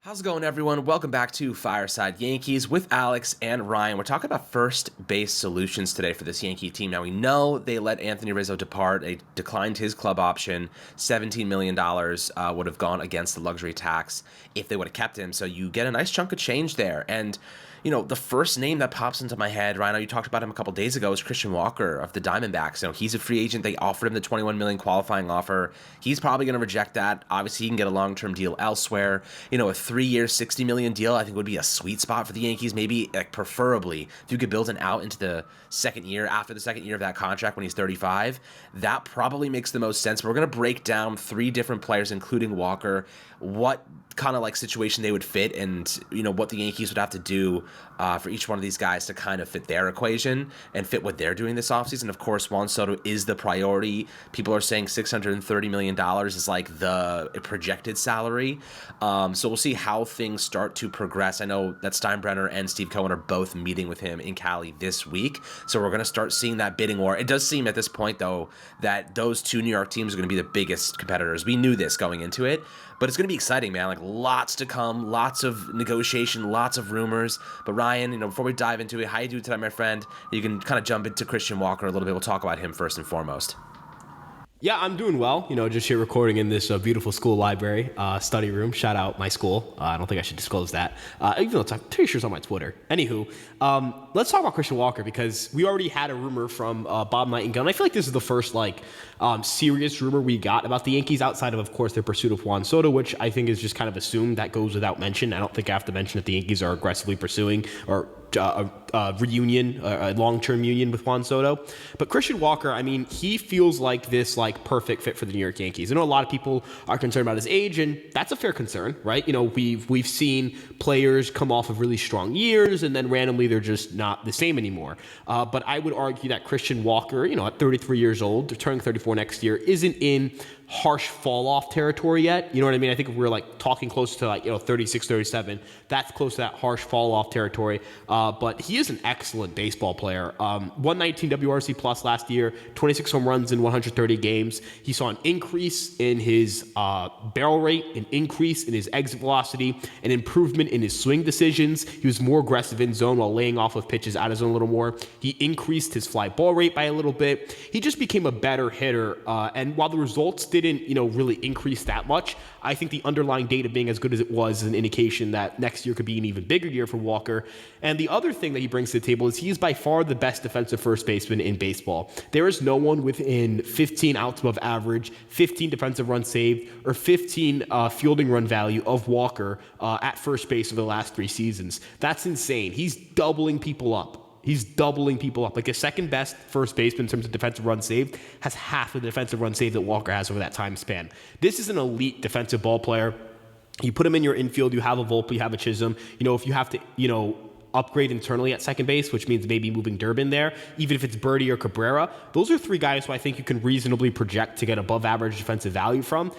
How's it going, everyone? Welcome back to Fireside Yankees with Alex and Ryan. We're talking about first base solutions today for this Yankee team. Now, we know they let Anthony Rizzo depart. They declined his club option. $17 million would have gone against the luxury tax if they would have kept him. So you get a nice chunk of change there. And the first name that pops into my head, Ryan, you talked about him a couple days ago, is Christian Walker of the Diamondbacks. He's a free agent. They offered him the $21 million qualifying offer. He's probably going to reject that. Obviously, he can get a long-term deal elsewhere. A 3-year, $60 million deal, I think, would be a sweet spot for the Yankees. Maybe, preferably, if you could build an out into the second year, after the second year of that contract when he's 35, that probably makes the most sense. But we're going to break down 3 different players, including Walker, what kind of situation they would fit, and what the Yankees would have to do for each one of these guys to kind of fit their equation and fit what they're doing this offseason. Of course, Juan Soto is the priority. People are saying $630 million is like the projected salary. So we'll see how things start to progress. I know that Steinbrenner and Steve Cohen are both meeting with him in Cali this week, so we're going to start seeing that bidding war. It does seem at this point, though, that those 2 New York teams are going to be the biggest competitors. We knew this going into it, but it's going to be exciting, man. Lots to come, lots of negotiation, lots of rumors. But Ryan, before we dive into it, how you doing today, my friend? You can kind of jump into Christian Walker a little bit. We'll talk about him first and foremost. Yeah, I'm doing well. Just here recording in this beautiful school library, study room. Shout out my school. I don't think I should disclose that, even though I'm pretty sure it's on my Twitter. Anywho, let's talk about Christian Walker, because we already had a rumor from Bob Nightingale, and I feel like this is the first serious rumor we got about the Yankees outside of course, their pursuit of Juan Soto, which I think is just kind of assumed. That goes without mention. I don't think I have to mention that the Yankees are aggressively pursuing or a reunion, a long-term union with Juan Soto. But Christian Walker, he feels like this perfect fit for the New York Yankees. I know a lot of people are concerned about his age, and that's a fair concern, right? We've seen players come off of really strong years, and then randomly they're just not the same anymore. But I would argue that Christian Walker, at 33 years old, turning 34 next year, isn't in harsh fall-off territory yet. You know what I mean? I think if we're talking close to 36, 37, that's close to that harsh fall-off territory. But he is an excellent baseball player. 119 WRC plus last year, 26 home runs in 130 games. He saw an increase in his barrel rate, an increase in his exit velocity, an improvement in his swing decisions. He was more aggressive in zone while laying off of pitches out of zone a little more. He increased his fly ball rate by a little bit. He just became a better hitter. And while the results didn't, really increase that much, I think the underlying data being as good as it was is an indication that next year could be an even bigger year for Walker. And the other thing that he brings to the table is he is by far the best defensive first baseman in baseball. There is no one within 15 outs above average, 15 defensive runs saved, or 15 fielding run value of Walker at first base over the last 3 seasons. That's insane. He's doubling people up. Like the second best first baseman in terms of defensive runs saved has half of the defensive runs saved that Walker has over that time span. This is an elite defensive ball player. You put him in your infield, you have a Volpe, you have a Chisholm. If you have to, upgrade internally at second base, which means maybe moving Durbin there, even if it's Birdie or Cabrera, those are 3 guys who I think you can reasonably project to get above average defensive value from.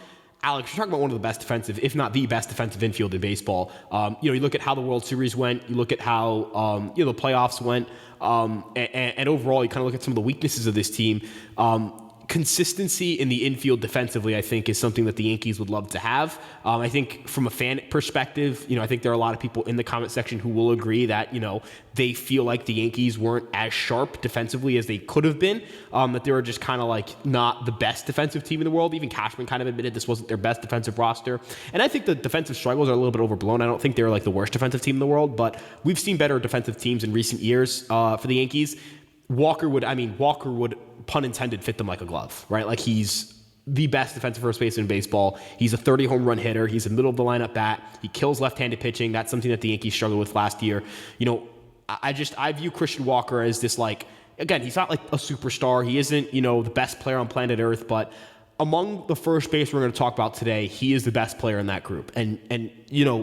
Alex, you're talking about one of the best defensive, if not the best defensive infield in baseball. You look at how the World Series went, you look at how the playoffs went, and overall you kind of look at some of the weaknesses of this team. Consistency in the infield defensively, I think, is something that the Yankees would love to have. I think from a fan perspective, I think there are a lot of people in the comment section who will agree that, they feel like the Yankees weren't as sharp defensively as they could have been, that they were just kind of not the best defensive team in the world. Even Cashman kind of admitted this wasn't their best defensive roster. And I think the defensive struggles are a little bit overblown. I don't think they're the worst defensive team in the world, but we've seen better defensive teams in recent years for the Yankees. Walker would, pun intended, fit them like a glove, right? He's the best defensive first baseman in baseball. He's a 30 home run hitter. He's a middle of the lineup bat. He kills left-handed pitching. That's something that the Yankees struggled with last year. I view Christian Walker as this again, he's not a superstar. He isn't, the best player on planet Earth, but among the first base we're going to talk about today, he is the best player in that group. And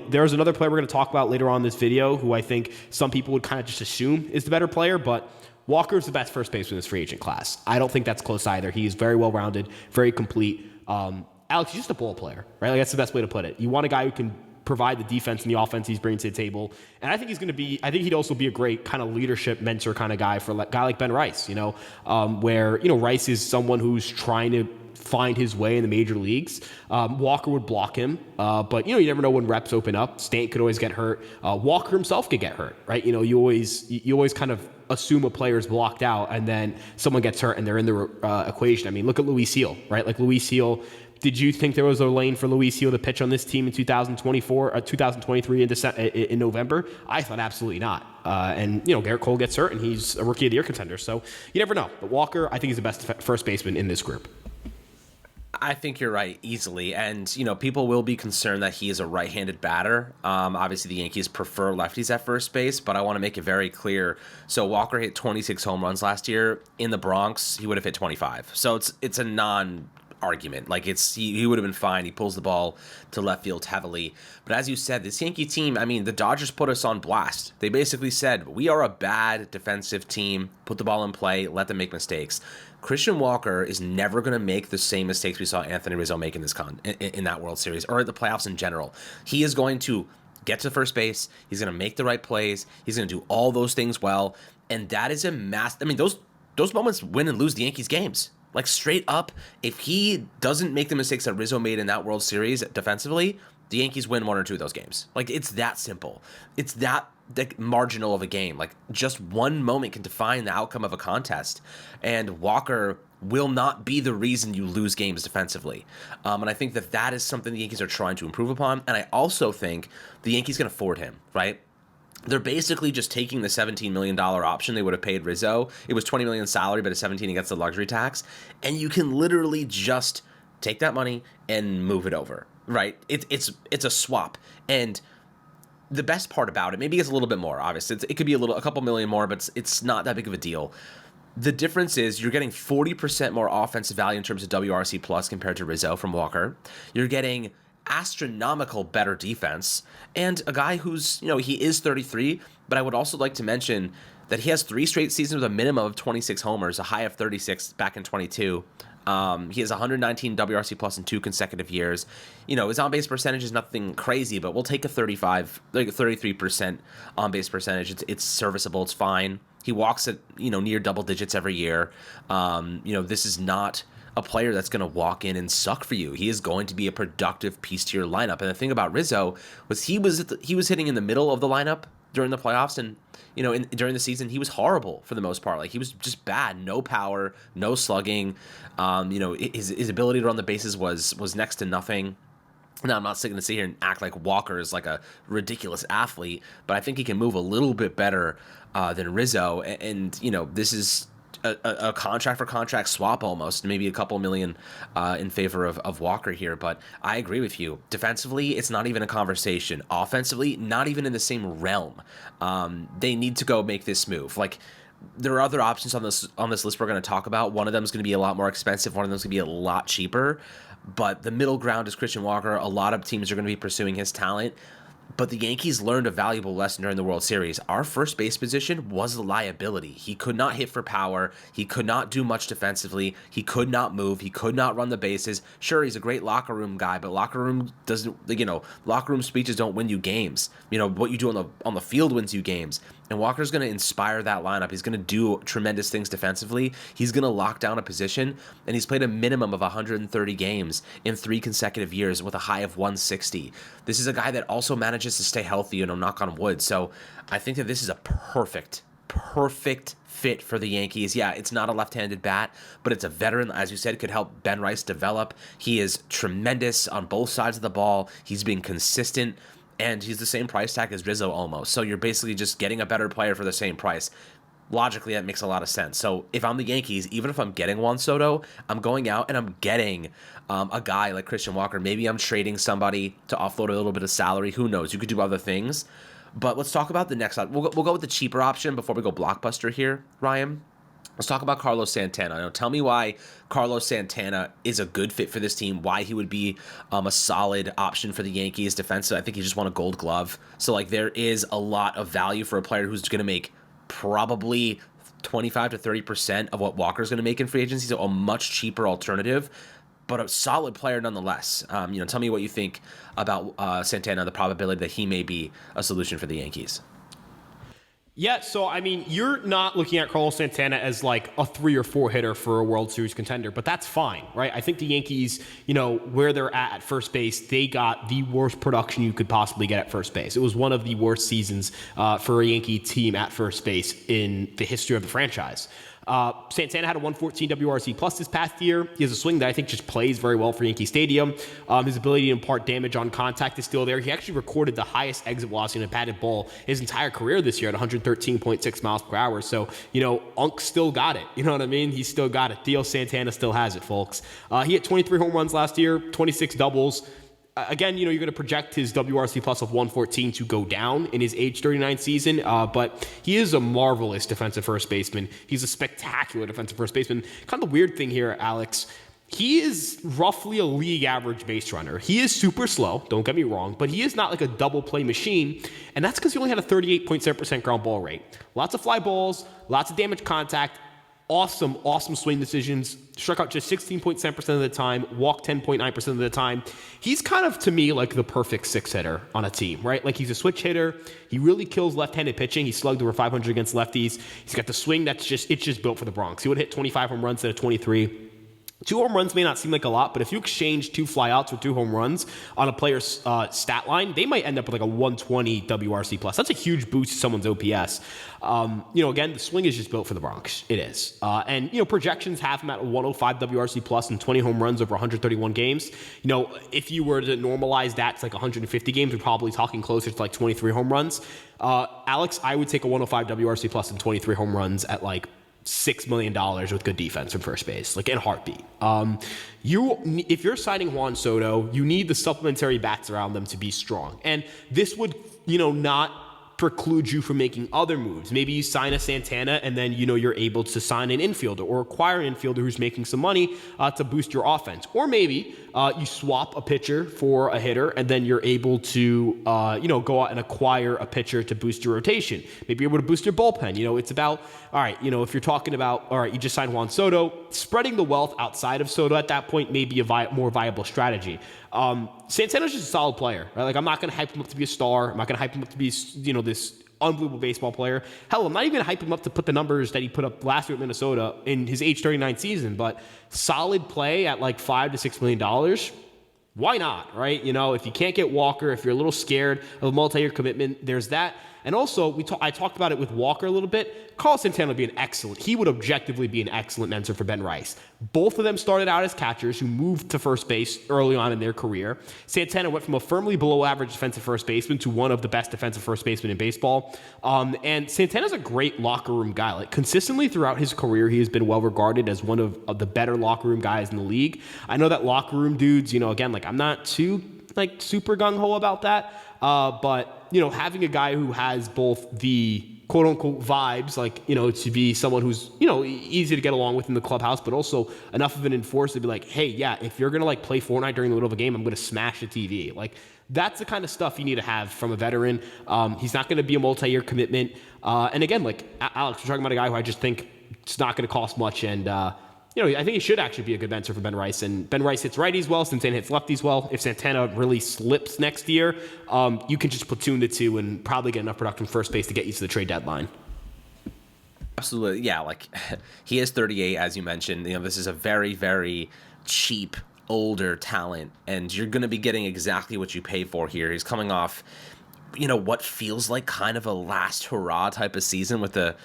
there's another player we're going to talk about later on in this video who I think some people would kind of just assume is the better player, but Walker's the best first baseman in this free agent class. I don't think that's close either. He's very well-rounded, very complete. Alex, he's just a ball player, right? That's the best way to put it. You want a guy who can provide the defense and the offense he's bringing to the table. And I think he'd also be a great kind of leadership mentor kind of guy for a guy like Ben Rice, where, Rice is someone who's trying to find his way in the major leagues. Walker would block him, but you never know when reps open up. Stanton could always get hurt. Walker himself could get hurt, right? You always kind of assume a player's blocked out, and then someone gets hurt and they're in the equation. I mean, look at Luis Seal, right? Like Luis Seal. Did you think there was a lane for Luis Seal to pitch on this team in 2024 or 2023 in November? I thought absolutely not. And Garrett Cole gets hurt and he's a Rookie of the Year contender. So you never know. But Walker, I think, he's the best first baseman in this group. I think you're right, easily. And, people will be concerned that he is a right-handed batter. Obviously, the Yankees prefer lefties at first base, but I want to make it very clear. So Walker hit 26 home runs last year. In the Bronx, he would have hit 25. So it's a non-argument. Like, he would have been fine. He pulls the ball to left field heavily. But as you said, this Yankee team, I mean, the Dodgers put us on blast. They basically said, we are a bad defensive team. Put the ball in play. Let them make mistakes. Christian Walker is never going to make the same mistakes we saw Anthony Rizzo make in that World Series or the playoffs in general. He is going to get to first base. He's going to make the right plays. He's going to do all those things well. And that is those moments win and lose the Yankees games. Like, straight up, if he doesn't make the mistakes that Rizzo made in that World Series defensively, the Yankees win one or two of those games. Like, it's that simple. It's that marginal of a game. Like, just one moment can define the outcome of a contest. And Walker will not be the reason you lose games defensively. And I think that is something the Yankees are trying to improve upon. And I also think the Yankees can afford him, right? They're basically just taking the $17 million option they would have paid Rizzo. It was $20 million salary, but a $17 against the luxury tax. And you can literally just take that money and move it over, right? It's a swap. And the best part about it, maybe it's a little bit more, obviously. It could be a couple million more, but it's not that big of a deal. The difference is you're getting 40% more offensive value in terms of WRC plus compared to Rizzo from Walker. You're getting astronomical better defense, and a guy who's, he is 33, but I would also like to mention that he has 3 straight seasons with a minimum of 26 homers, a high of 36 back in 22. He has 119 WRC plus in 2 consecutive years. His on-base percentage is nothing crazy, but we'll take a 33% on-base percentage. It's serviceable. It's fine. He walks at, near double digits every year. This is not a player that's going to walk in and suck for you. He is going to be a productive piece to your lineup. And the thing about Rizzo was he was hitting in the middle of the lineup during the playoffs, and during the season he was horrible for the most part. Like, he was just bad. No power, no slugging. His ability to run the bases was next to nothing. Now, I'm not going to sit here and act like Walker is like a ridiculous athlete, but I think he can move a little bit better than Rizzo. And this is a contract for contract swap almost, maybe a couple million in favor of Walker here. But I agree with you. Defensively, it's not even a conversation. Offensively, not even in the same realm. They need to go make this move. Like, there are other options on this list we're going to talk about. One of them is going to be a lot more expensive. One of them is going to be a lot cheaper. But the middle ground is Christian Walker. A lot of teams are going to be pursuing his talent. But the Yankees learned a valuable lesson during the World Series. Our first base position was a liability. He could not hit for power. He could not do much defensively. He could not move. He could not run the bases. Sure, he's a great locker room guy, but locker room speeches don't win you games. What you do on the field wins you games. And Walker's going to inspire that lineup. He's going to do tremendous things defensively. He's going to lock down a position, and he's played a minimum of 130 games in 3 consecutive years with a high of 160. This is a guy that also manages to stay healthy, knock on wood. So I think that this is a perfect fit for the Yankees. Yeah, it's not a left-handed bat, but it's a veteran, as you said, could help Ben Rice develop. He is tremendous on both sides of the ball. He's been consistent. And he's the same price tag as Rizzo almost. So you're basically just getting a better player for the same price. Logically, that makes a lot of sense. So if I'm the Yankees, even if I'm getting Juan Soto, I'm going out and I'm getting a guy like Christian Walker. Maybe I'm trading somebody to offload a little bit of salary. Who knows? You could do other things. But let's talk about the next option. We'll go with the cheaper option before we go blockbuster here, Ryan. Let's talk about Carlos Santana. Now, tell me why Carlos Santana is a good fit for this team, why he would be a solid option for the Yankees defensive. I think he just won a Gold Glove. So, there is a lot of value for a player who's going to make probably 25 to 30% of what Walker's going to make in free agency, so a much cheaper alternative, but a solid player nonetheless. Tell me what you think about Santana, the probability that he may be a solution for the Yankees. Yeah, so I mean, you're not looking at Carlos Santana as like a 3 or 4 hitter for a World Series contender, but that's fine, right? I think the Yankees, where they're at first base, they got the worst production you could possibly get at first base. It was one of the worst seasons for a Yankee team at first base in the history of the franchise. Santana had a 114 WRC plus this past year. He has a swing that I think just plays very well for Yankee Stadium. His ability to impart damage on contact is still there. He actually recorded the highest exit velocity in a batted ball his entire career this year at 113.6 miles per hour. So, Unk still got it. You know what I mean? He still got it. Theo Santana still has it, folks. He hit 23 home runs last year, 26 doubles. Again, you're going to project his WRC plus of 114 to go down in his age 39 season, but he is a marvelous defensive first baseman. He's a spectacular defensive first baseman. Kind of the weird thing here, Alex, he is roughly a league average base runner. He is super slow, don't get me wrong, but he is not like a double play machine, and that's because he only had a 38.7% ground ball rate. Lots of fly balls, lots of damage contact, awesome swing decisions. Struck out just 16.7% of the time, walked 10.9% of the time. He's kind of, to me, like the perfect 6-hitter on a team, right? Like, he's a switch hitter. He really kills left-handed pitching. He slugged over 500 against lefties. He's got the swing it's just built for the Bronx. He would hit 25 home runs instead of 23. 2 home runs may not seem like a lot, but if you exchange 2 flyouts for 2 home runs on a player's stat line, they might end up with like a 120 WRC plus. That's a huge boost to someone's OPS. Again, the swing is just built for the Bronx. It is. And projections have him at a 105 WRC plus and 20 home runs over 131 games. If you were to normalize that to like 150 games, we're probably talking closer to like 23 home runs. Alex, I would take a 105 WRC plus and 23 home runs at like $6 million with good defense from first base, like in a heartbeat. If you're signing Juan Soto, you need the supplementary bats around them to be strong. And this would, not preclude you from making other moves. Maybe you sign a Santana and then, you're able to sign an infielder or acquire an infielder who's making some money to boost your offense. Or maybe you swap a pitcher for a hitter and then you're able to, go out and acquire a pitcher to boost your rotation. Maybe you're able to boost your bullpen. It's about, all right, if you're talking about, all right, you just signed Juan Soto, spreading the wealth outside of Soto at that point may be a more viable strategy. Santana's just a solid player, right? Like, I'm not going to hype him up to be a star. I'm not going to hype him up to be, this unbelievable baseball player. Hell, I'm not even going to hype him up to put the numbers that he put up last year at Minnesota in his age 39 season, but solid play at like $5 to $6 million. Why not, right? If you can't get Walker, if you're a little scared of a multi-year commitment, there's that. And also, I talked about it with Walker a little bit. Carlos Santana would be he would objectively be an excellent mentor for Ben Rice. Both of them started out as catchers who moved to first base early on in their career. Santana went from a firmly below average defensive first baseman to one of the best defensive first basemen in baseball. And Santana's a great locker room guy. Like, consistently throughout his career, he has been well regarded as one of the better locker room guys in the league. I know that locker room dudes, again, like, I'm not too super gung-ho about that. But having a guy who has both the quote-unquote vibes, to be someone who's, easy to get along with in the clubhouse, but also enough of an enforcer to be like, hey, yeah, if you're going to, play Fortnite during the middle of a game, I'm going to smash the TV. That's the kind of stuff you need to have from a veteran. He's not going to be a multi-year commitment. And again, Alex, we're talking about a guy who I just think it's not going to cost much, and I think he should actually be a good mentor for Ben Rice. And Ben Rice hits righties well, Santana hits lefties well. If Santana really slips next year, you can just platoon the two and probably get enough production from first base to get you to the trade deadline. Absolutely. Yeah, he is 38, as you mentioned. This is a very, very cheap, older talent, and you're going to be getting exactly what you pay for here. He's coming off what feels like kind of a last hurrah type of season with the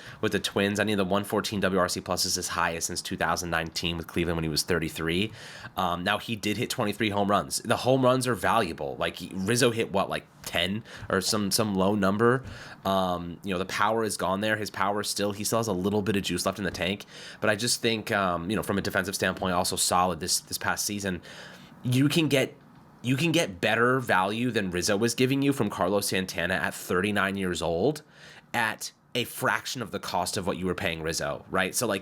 Twins. I mean, the 114 WRC plus is his highest since 2019 with Cleveland when he was 33. Now, he did hit 23 home runs. The home runs are valuable. Rizzo hit 10 or some low number. The power is gone there. He still has a little bit of juice left in the tank. But I just think, from a defensive standpoint, also solid this past season. You can get better value than Rizzo was giving you from Carlos Santana at 39 years old at a fraction of the cost of what you were paying Rizzo, right? So,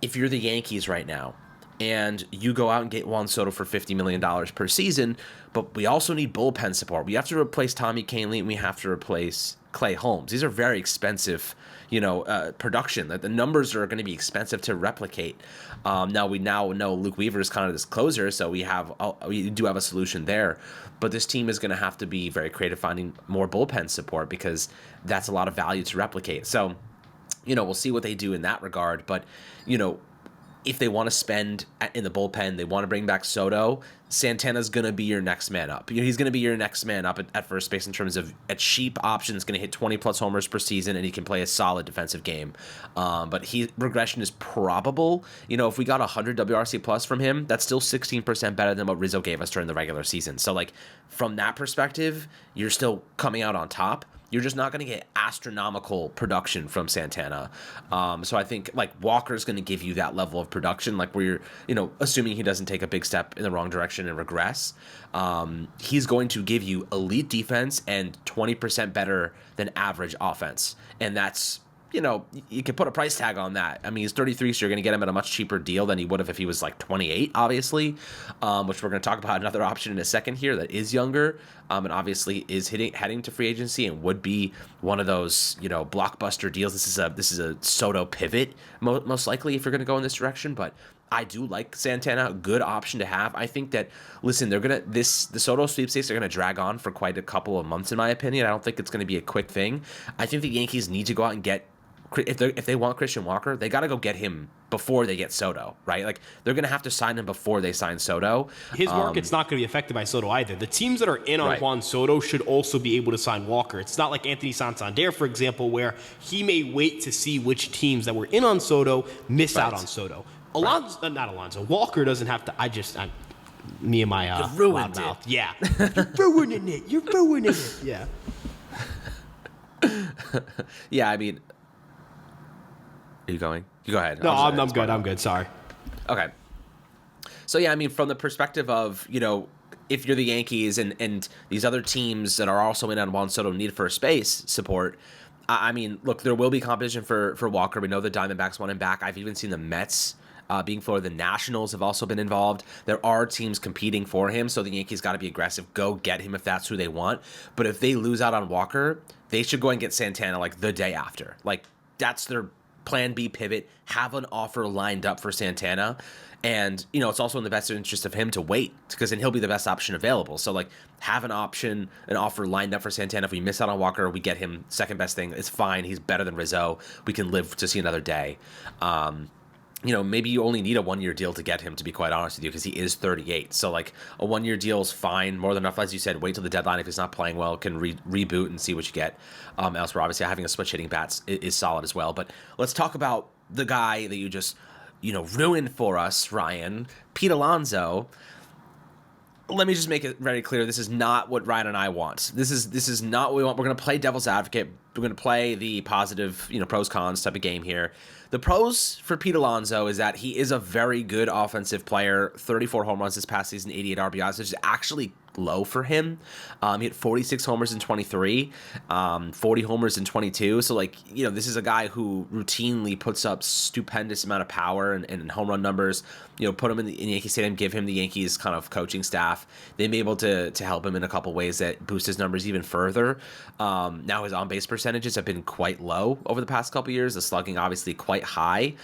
if you're the Yankees right now and you go out and get Juan Soto for $50 million per season, but we also need bullpen support. We have to replace Tommy Kahnle and we have to replace Clay Holmes. These are very expensive, production. That the numbers are going to be expensive to replicate. Now we know Luke Weaver is kind of this closer, so we do have a solution there. But this team is going to have to be very creative, finding more bullpen support because that's a lot of value to replicate. So, we'll see what they do in that regard. But, if they want to spend in the bullpen, they want to bring back Soto, Santana's going to be your next man up. He's going to be your next man up at first base in terms of a cheap option. Is going to hit 20-plus homers per season, and he can play a solid defensive game. But regression is probable. If we got 100 WRC plus from him, that's still 16% better than what Rizzo gave us during the regular season. So, from that perspective, you're still coming out on top. You're just not going to get astronomical production from Santana. So I think Walker's going to give you that level of production, where you're, assuming he doesn't take a big step in the wrong direction and regress. He's going to give you elite defense and 20% better than average offense. And that's, you can put a price tag on that. I mean, he's 33, so you're going to get him at a much cheaper deal than he would have if he was 28, obviously, which we're going to talk about another option in a second here that is younger and obviously is heading to free agency and would be one of those, blockbuster deals. This is a Soto pivot, most likely, if you're going to go in this direction, but I do like Santana, good option to have. I think that, listen, the Soto sweepstakes are going to drag on for quite a couple of months, in my opinion. I don't think it's going to be a quick thing. I think the Yankees need to go out and get, if they want Christian Walker, they got to go get him before they get Soto, right? They're going to have to sign him before they sign Soto. His market's not going to be affected by Soto either. The teams that are in on Juan Soto should also be able to sign Walker. It's not like Anthony Santander, for example, where he may wait to see which teams that were in on Soto miss out on Soto. Walker doesn't have to. Me and my loud mouth. Yeah. You're ruining it. Yeah. Yeah, I mean, are you going? You go ahead. No, I'm good. I'm good. Sorry. Okay. So, yeah, I mean, from the perspective of, if you're the Yankees and these other teams that are also in on Juan Soto need first base support, I mean, look, there will be competition for Walker. We know the Diamondbacks want him back. I've even seen the Mets being for the Nationals have also been involved. There are teams competing for him, so the Yankees got to be aggressive. Go get him if that's who they want. But if they lose out on Walker, they should go and get Santana the day after. That's their plan B pivot. Have an offer lined up for Santana. And, it's also in the best interest of him to wait because then he'll be the best option available. So, have an offer lined up for Santana. If we miss out on Walker, we get him second best thing. It's fine. He's better than Rizzo. We can live to see another day. Maybe you only need a 1-year deal to get him, to be quite honest with you, because he is 38. So, a 1-year deal is fine, more than enough. As you said, wait till the deadline. If he's not playing well, can reboot and see what you get elsewhere. Obviously, having a switch-hitting bat is solid as well. But let's talk about the guy that you just, ruined for us, Ryan, Pete Alonso. Let me just make it very clear. This is not what Ryan and I want. This is not what we want. We're going to play devil's advocate. We're going to play the positive, pros, cons type of game here. The pros for Pete Alonso is that he is a very good offensive player. 34 home runs this past season, 88 RBIs, which is actually low for him. He hit 46 homers in 23, 40 homers in 22. So, this is a guy who routinely puts up stupendous amount of power and home run numbers. Put him in Yankee Stadium, give him the Yankees kind of coaching staff. They may be able to help him in a couple ways that boost his numbers even further. Now his on-base percentages have been quite low over the past couple years. The slugging obviously quite high.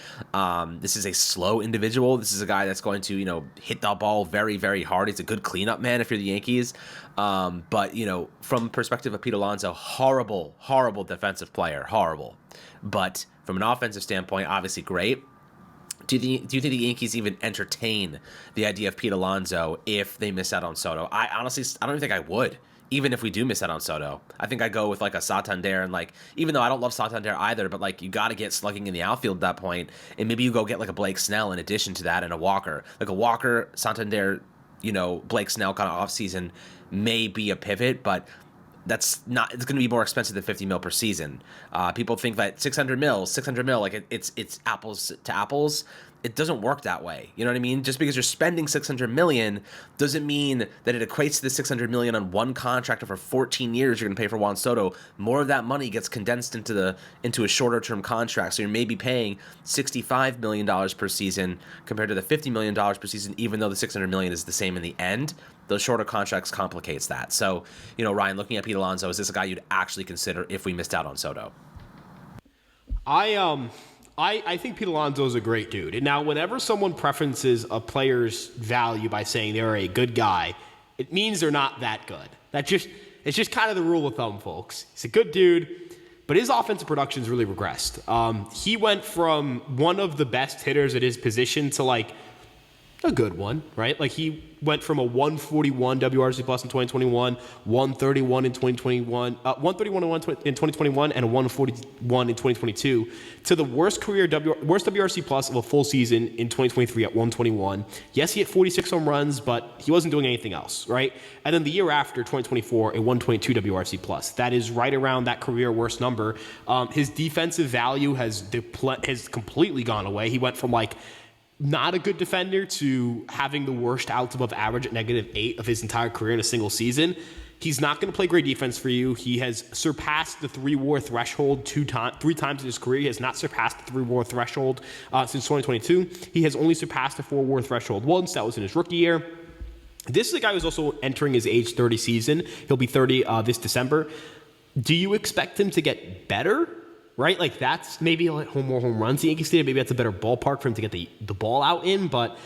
This is a slow individual. This is a guy that's going to, hit the ball very, very hard. He's a good cleanup man if you're the Yankees. But, from perspective of Pete Alonso, horrible defensive player. Horrible. But from an offensive standpoint, obviously great. Do you think the Yankees even entertain the idea of Pete Alonso if they miss out on Soto? I don't even think I would, even if we do miss out on Soto. I think I go with a Santander and even though I don't love Santander either, but you got to get slugging in the outfield at that point, and maybe you go get a Blake Snell in addition to that and a Walker. A Walker, Santander, Blake Snell kind of offseason may be a pivot, but it's going to be more expensive than $50 million per season. People think that $600 million, it's apples to apples. it doesn't work that way. You know what I mean? Just because you're spending $600 million doesn't mean that it equates to the $600 million on one contract over 14 years you're going to pay for Juan Soto. More of that money gets condensed into a shorter term contract. So you're maybe paying $65 million per season compared to the $50 million per season, even though the $600 million is the same in the end. Those shorter contracts complicates that. So, Ryan, looking at Pete Alonso, is this a guy you'd actually consider if we missed out on Soto? I think Pete Alonso is a great dude. And now, whenever someone preferences a player's value by saying they're a good guy, it means they're not that good. It's just kind of the rule of thumb, folks. He's a good dude, but his offensive production's really regressed. He went from one of the best hitters at his position to like a good one, right? Like he went from a 141 WRC plus in 2021, 131 in 2021, 131 in 2021, and a 141 in 2022 to the worst WRC plus of a full season in 2023 at 121. Yes, he hit 46 home runs, but he wasn't doing anything else, right? And then the year after, 2024, a 122 WRC plus. That is right around that career worst number. His defensive value has completely gone away. He went from like not a good defender to having the worst outs above average at -8 of his entire career in a single season. He's not going to play great defense for you. He has surpassed the 3-WAR threshold three times in his career. He has not surpassed the 3-WAR threshold since 2022. He has only surpassed the 4-WAR threshold once. That was in his rookie year. This is a guy who's also entering his age 30 season. He'll be 30 this December. Do you expect him to get better? Right? Like that's maybe like more home runs the Yankees Stadium. Maybe that's a better ballpark for him to get the ball out in. But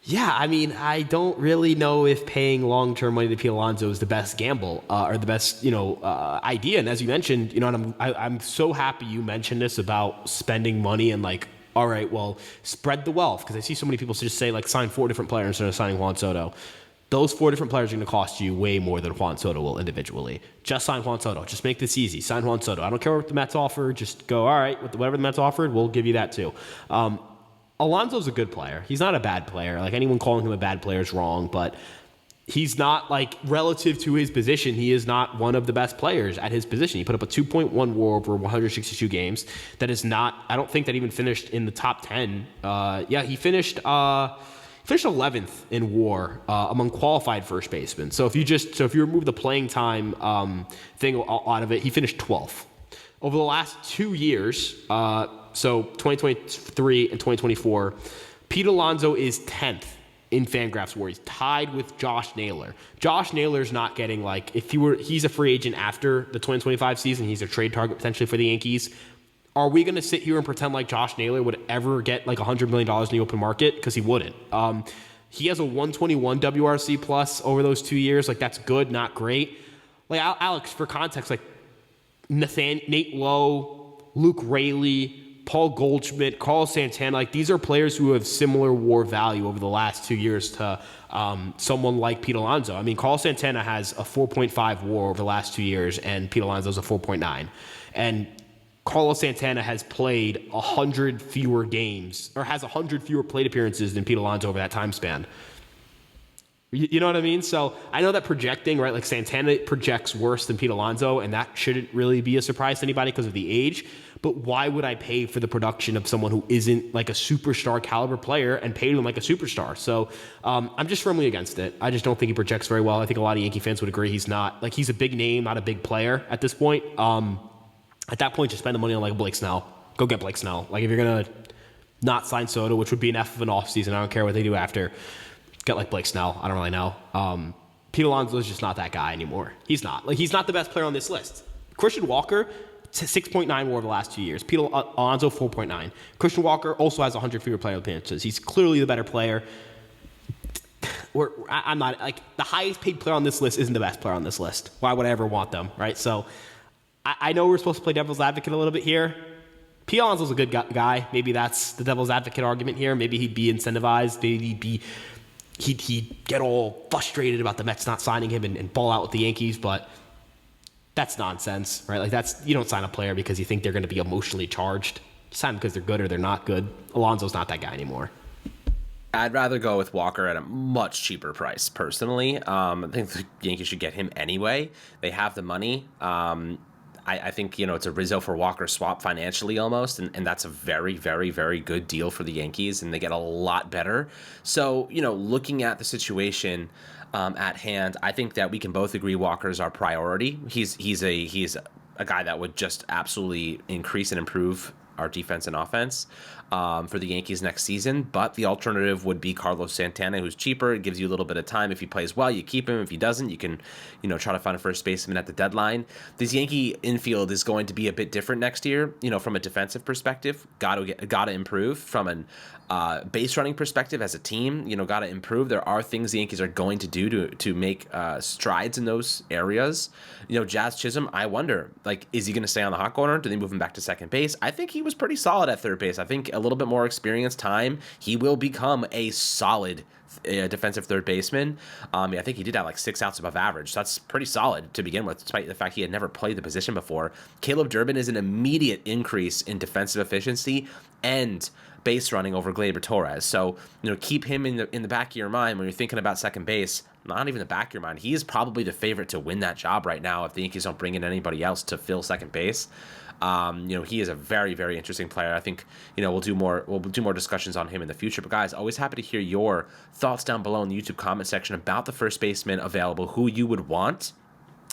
yeah, I mean, I don't really know if paying long-term money to Pete Alonso is the best gamble or the best, idea. And as you mentioned, and I'm so happy you mentioned this about spending money and like, all right, well, spread the wealth. Because I see so many people just say like sign 4 different players instead of signing Juan Soto. Those 4 different players are going to cost you way more than Juan Soto will individually. Just sign Juan Soto. Just make this easy. Sign Juan Soto. I don't care what the Mets offer. Just go, all right, whatever the Mets offered, we'll give you that too. Alonso's a good player. He's not a bad player. Like anyone calling him a bad player is wrong, but he's not like relative to his position. He is not one of the best players at his position. He put up a 2.1 WAR over 162 games. That is not, I don't think that even finished in the top 10. He finished 11th in WAR among qualified first basemen. So if you remove the playing time thing out of it, he finished 12th. Over the last 2 years, so 2023 and 2024, Pete Alonso is 10th in Fangraphs WAR. He's tied with Josh Naylor. Josh Naylor's not getting like, he's a free agent after the 2025 season. He's a trade target potentially for the Yankees. Are we going to sit here and pretend like Josh Naylor would ever get like $100 million in the open market? Because he wouldn't. He has a 121 WRC plus over those 2 years. Like that's good, not great. Like Alex, for context, like Nate Lowe, Luke Raley, Paul Goldschmidt, Carlos Santana, like these are players who have similar WAR value over the last 2 years to someone like Pete Alonso. I mean, Carlos Santana has a 4.5 WAR over the last 2 years, and Pete Alonso's a 4.9. And Carlos Santana has played 100 fewer games, or has 100 fewer plate appearances than Pete Alonso over that time span. You know what I mean? So I know that projecting, right, like Santana projects worse than Pete Alonso, and that shouldn't really be a surprise to anybody because of the age. But why would I pay for the production of someone who isn't like a superstar caliber player and pay them like a superstar? So I'm just firmly against it. I just don't think he projects very well. I think a lot of Yankee fans would agree he's a big name, not a big player at this point. At that point, just spend the money on like Blake Snell. Go get Blake Snell. Like if you're going to not sign Soto, which would be an F of an offseason, I don't care what they do after, get like Blake Snell. I don't really know. Pete Alonso is just not that guy anymore. He's not. Like he's not the best player on this list. Christian Walker, 6.9 WAR over the last 2 years. Pete Alonso, 4.9. Christian Walker also has 100 fewer player appearances. He's clearly the better player. I'm not, like, the highest paid player on this list isn't the best player on this list. Why would I ever want them, right? So I know we're supposed to play devil's advocate a little bit here. Pete Alonso's a good guy. Maybe that's the devil's advocate argument here. Maybe he'd be incentivized. Maybe he'd get all frustrated about the Mets not signing him and ball out with the Yankees, but that's nonsense, right? Like you don't sign a player because you think they're going to be emotionally charged. You sign them because they're good or they're not good. Alonso's not that guy anymore. I'd rather go with Walker at a much cheaper price, personally. I think the Yankees should get him anyway. They have the money. I think, it's a Rizzo for Walker swap financially almost, and that's a very, very, very good deal for the Yankees, and they get a lot better. So, looking at the situation at hand, I think that we can both agree Walker's our priority. He's a guy that would just absolutely increase and improve our defense and offense for the Yankees next season. But the alternative would be Carlos Santana, who's cheaper. It gives you a little bit of time. If he plays well, you keep him. If he doesn't, you can, try to find a first baseman at the deadline. This Yankee infield is going to be a bit different next year, from a defensive perspective. Got to improve from an base running perspective as a team. Got to improve. There are things the Yankees are going to do to make strides in those areas. Jazz Chisholm, I wonder, is he going to stay on the hot corner? Do they move him back to second base? I think he was pretty solid at third base. I think a little bit more experience, time, he will become a solid defensive third baseman. I think he did have 6 outs above average. So that's pretty solid to begin with, despite the fact he had never played the position before. Caleb Durbin is an immediate increase in defensive efficiency and base running over Gleyber Torres. So, keep him in the back of your mind when you're thinking about second base. Not even the back of your mind. He is probably the favorite to win that job right now if the Yankees don't bring in anybody else to fill second base. He is a very, very interesting player. I think, we'll do more discussions on him in the future. But guys, always happy to hear your thoughts down below in the YouTube comment section about the first baseman available, who you would want.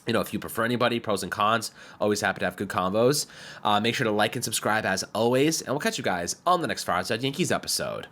If you prefer anybody, pros and cons, always happy to have good combos. Make sure to like and subscribe as always, and we'll catch you guys on the next Fireside Yankees episode.